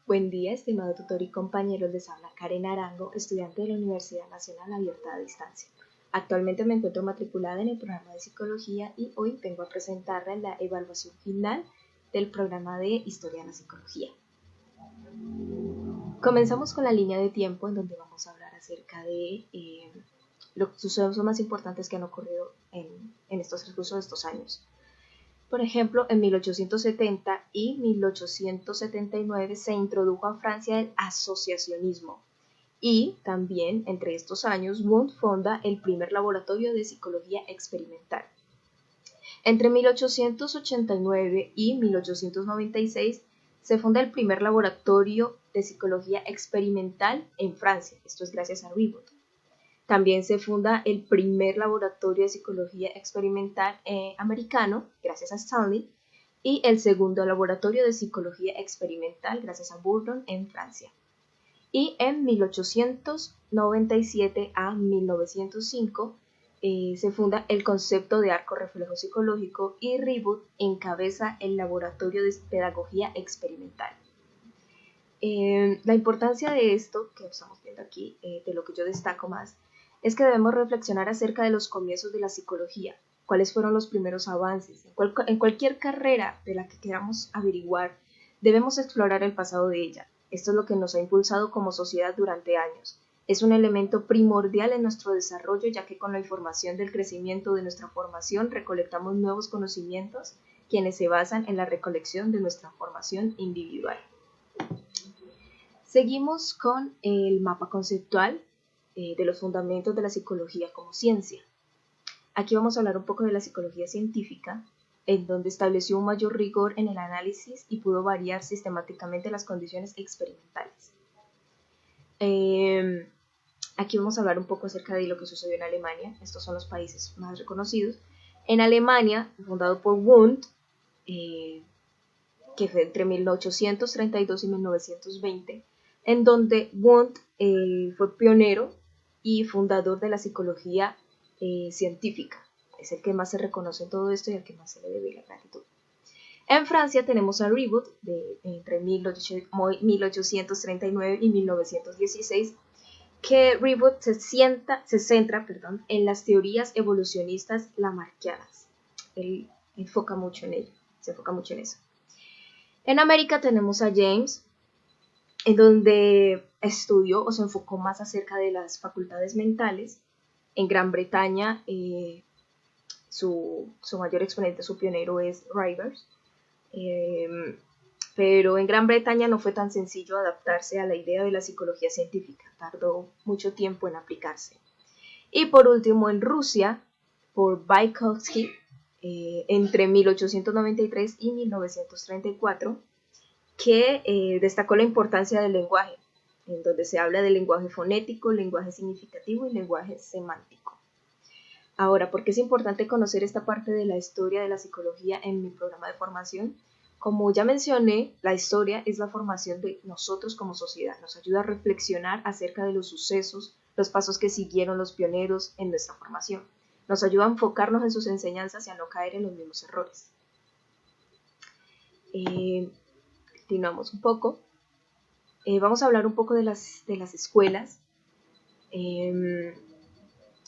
Buen día, estimado tutor y compañeros, les habla Karen Arango, estudiante de la Universidad Nacional Abierta a Distancia. Actualmente me encuentro matriculada en el programa de Psicología y hoy vengo a presentarles la evaluación final del programa de Historia de la Psicología. Comenzamos con la línea de tiempo en donde vamos a hablar acerca de los sucesos más importantes que han ocurrido en estos transcurso de estos años. Por ejemplo, en 1870 y 1879 se introdujo a Francia el asociacionismo y también entre estos años Wundt fonda el primer laboratorio de psicología experimental. Entre 1889 y 1896 se funda el primer laboratorio de psicología experimental en Francia, esto es gracias a Ribot. También se funda el primer laboratorio de psicología experimental americano, gracias a Stanley, y el segundo laboratorio de psicología experimental, gracias a Bourdon, en Francia. Y en 1897 a 1905 se funda el concepto de arco reflejo psicológico y Ribot encabeza el laboratorio de pedagogía experimental. La importancia de esto que estamos viendo aquí, de lo que yo destaco más, es que debemos reflexionar acerca de los comienzos de la psicología, cuáles fueron los primeros avances. En cualquier carrera de la que queramos averiguar, debemos explorar el pasado de ella. Esto es lo que nos ha impulsado como sociedad durante años. Es un elemento primordial en nuestro desarrollo, ya que con la información del crecimiento de nuestra formación recolectamos nuevos conocimientos, quienes se basan en la recolección de nuestra formación individual. Seguimos con el mapa conceptual de los fundamentos de la psicología como ciencia. Aquí vamos a hablar un poco de la psicología científica, en donde estableció un mayor rigor en el análisis y pudo variar sistemáticamente las condiciones experimentales. Aquí vamos a hablar un poco acerca de lo que sucedió en Alemania. Estos son los países más reconocidos. En Alemania, fundado por Wundt, que fue entre 1832 y 1920, en donde Wundt fue pionero y fundador de la psicología científica. Es el que más se reconoce en todo esto y al que más se le debe la gratitud. En Francia tenemos a Ribot entre 1839 y 1916, que Ribot se centra en las teorías evolucionistas lamarckianas. Él se enfoca mucho en eso. En América tenemos a James, en donde estudió o se enfocó más acerca de las facultades mentales. En Gran Bretaña, su mayor exponente, su pionero es Rivers, pero en Gran Bretaña no fue tan sencillo adaptarse a la idea de la psicología científica, tardó mucho tiempo en aplicarse. Y por último, en Rusia, por Vygotsky, entre 1893 y 1934, que destacó la importancia del lenguaje, en donde se habla del lenguaje fonético, lenguaje significativo y lenguaje semántico. Ahora, ¿por qué es importante conocer esta parte de la historia de la psicología en mi programa de formación? Como ya mencioné, la historia es la formación de nosotros como sociedad, nos ayuda a reflexionar acerca de los sucesos, los pasos que siguieron los pioneros en nuestra formación, nos ayuda a enfocarnos en sus enseñanzas y a no caer en los mismos errores. Continuamos un poco. Vamos a hablar un poco de las escuelas.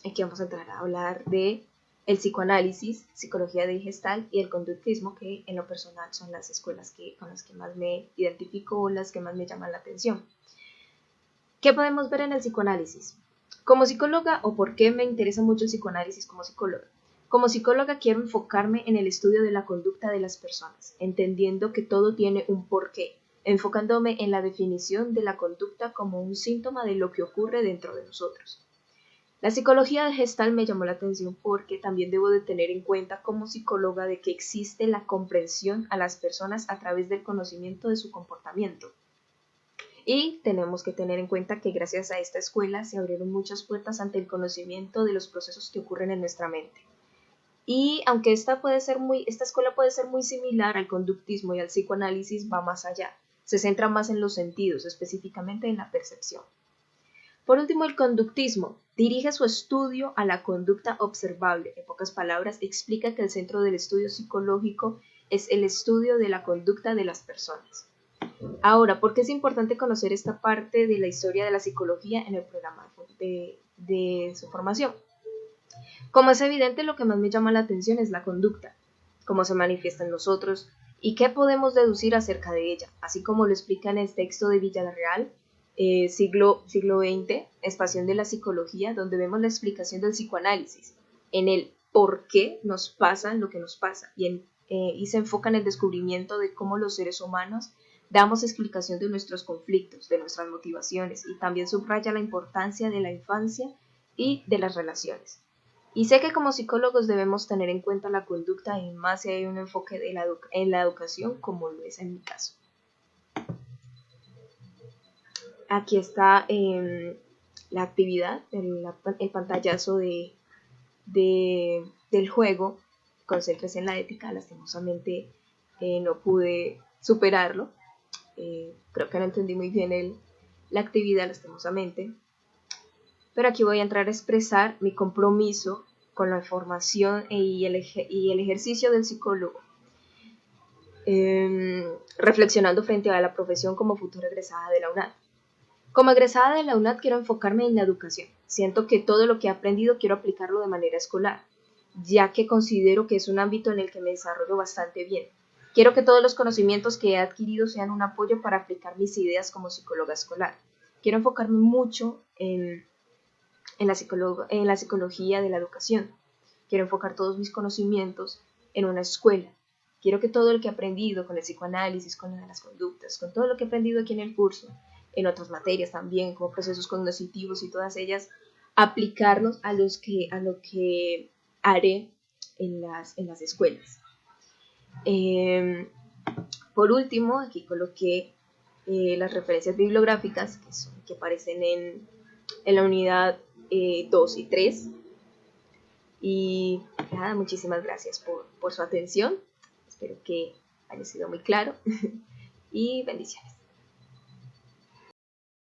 Aquí vamos a entrar a hablar de el psicoanálisis, psicología de Gestalt y el conductismo, que en lo personal son las escuelas con las que más me identifico o las que más me llaman la atención. ¿Qué podemos ver en el psicoanálisis? Como psicóloga, o por qué me interesa mucho el psicoanálisis como psicóloga. Como psicóloga quiero enfocarme en el estudio de la conducta de las personas, entendiendo que todo tiene un porqué, enfocándome en la definición de la conducta como un síntoma de lo que ocurre dentro de nosotros. La psicología de Gestalt me llamó la atención porque también debo de tener en cuenta como psicóloga de que existe la comprensión a las personas a través del conocimiento de su comportamiento. Y tenemos que tener en cuenta que gracias a esta escuela se abrieron muchas puertas ante el conocimiento de los procesos que ocurren en nuestra mente. Y aunque esta escuela puede ser muy similar al conductismo y al psicoanálisis, va más allá. Se centra más en los sentidos, específicamente en la percepción. Por último, el conductismo dirige su estudio a la conducta observable. En pocas palabras, explica que el centro del estudio psicológico es el estudio de la conducta de las personas. Ahora, ¿por qué es importante conocer esta parte de la historia de la psicología en el programa de su formación? Como es evidente, lo que más me llama la atención es la conducta, cómo se manifiesta en nosotros y qué podemos deducir acerca de ella, así como lo explica en el texto de Villarreal, siglo XX, Expansión de la Psicología, donde vemos la explicación del psicoanálisis, en el por qué nos pasa lo que nos pasa, y se enfoca en el descubrimiento de cómo los seres humanos damos explicación de nuestros conflictos, de nuestras motivaciones, y también subraya la importancia de la infancia y de las relaciones. Y sé que como psicólogos debemos tener en cuenta la conducta y más si hay un enfoque en la educación, como lo es en mi caso. Aquí está la actividad, el pantallazo del juego. Concéntrese en la ética. Lastimosamente no pude superarlo. Creo que no entendí muy bien la actividad, lastimosamente. Pero aquí voy a entrar a expresar mi compromiso con la formación y el ejercicio del psicólogo, reflexionando frente a la profesión como futura egresada de la UNAD. Como egresada de la UNAD quiero enfocarme en la educación. Siento que todo lo que he aprendido quiero aplicarlo de manera escolar, ya que considero que es un ámbito en el que me desarrollo bastante bien. Quiero que todos los conocimientos que he adquirido sean un apoyo para aplicar mis ideas como psicóloga escolar. Quiero enfocarme mucho en la psicología de la educación. Quiero enfocar todos mis conocimientos en una escuela. Quiero que todo lo que he aprendido con el psicoanálisis, con las conductas, con todo lo que he aprendido aquí en el curso, en otras materias también, como procesos cognitivos y todas ellas, aplicarlos a lo que haré en las escuelas. Por último, aquí coloqué las referencias bibliográficas que aparecen en la unidad 2 y 3. Y nada, muchísimas gracias por su atención. Espero que haya sido muy claro. Y bendiciones.